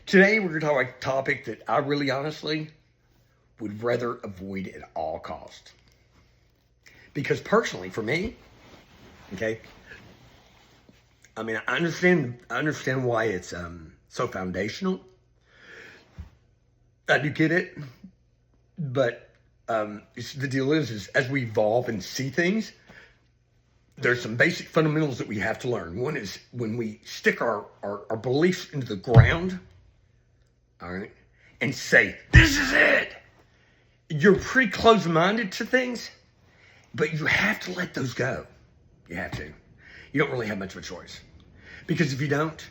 Today we're going to talk about a topic that I really honestly would rather avoid at all costs. Because personally, for me, okay, I mean, I understand why it's so foundational. I do get it, but the deal is as we evolve and see things, there's some basic fundamentals that we have to learn. One is when we stick our beliefs into the ground, all right, and say, this is it. You're pretty close-minded to things, but you have to let those go. You have to. You don't really have much of a choice. Because if you don't,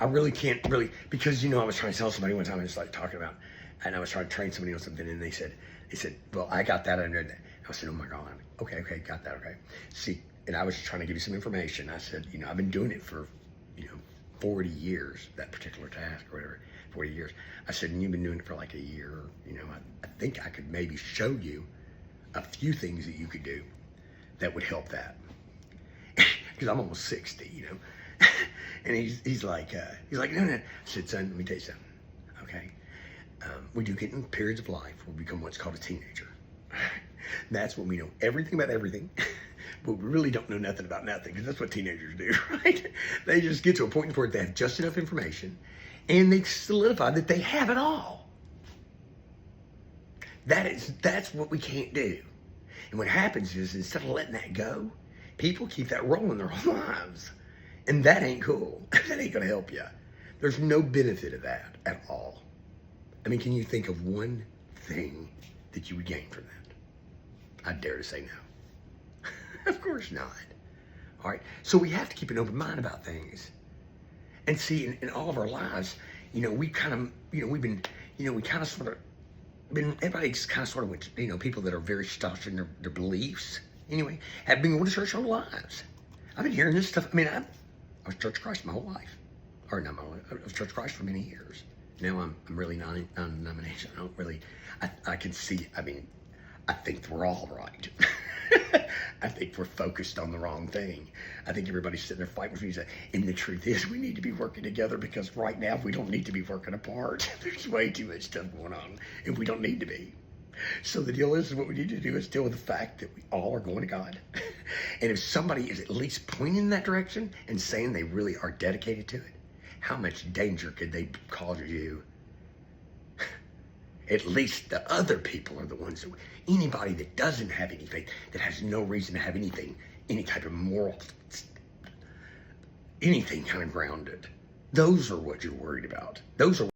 I really can't really, because, I was trying to tell somebody one time, I was like talking about, and I was trying to train somebody on something, and they said, well, I got that under that. I said, oh my God, okay, got that, okay. See, and I was trying to give you some information. I said, I've been doing it for, 40 years, that particular task or whatever, 40 years. I said, and you've been doing it for like a year, I think I could maybe show you a few things that you could do that would help that. Because I'm almost 60, and he's like, no. I said, son, let me tell you something, okay? We do get in periods of life where we become what's called a teenager. That's when we know everything about everything, but we really don't know nothing about nothing, because that's what teenagers do, right? They just get to a point where they have just enough information, and they solidify that they have it all. That's what we can't do. And what happens is, instead of letting that go, people keep that rolling their whole lives. And that ain't cool. That ain't gonna help you. There's no benefit of that at all. I mean, can you think of one thing that you would gain from that? I dare to say no. Of course not. All right, so we have to keep an open mind about things. And see, in all of our lives, we kind of, we've been, we kind of sort of been, everybody's kind of sort of with, people that are very staunch in their beliefs, anyway, have been going to church their whole lives. I've been hearing this stuff. I mean, I was Church of Christ my whole life. Or not my whole life. I was Church of Christ for many years. Now I'm really non-denominational. I don't really, I can see, I think we're all right. I think we're focused on the wrong thing. I think everybody's sitting there fighting for each other. And the truth is, we need to be working together, because right now we don't need to be working apart. There's way too much stuff going on, and we don't need to be. So the deal is, what we need to do is deal with the fact that we all are going to God. And if somebody is at least pointing in that direction and saying they really are dedicated to it, how much danger could they cause you? At least the other people are the ones that, anybody that doesn't have any faith, that has no reason to have anything, any type of moral, anything kind of grounded, those are what you're worried about. Those are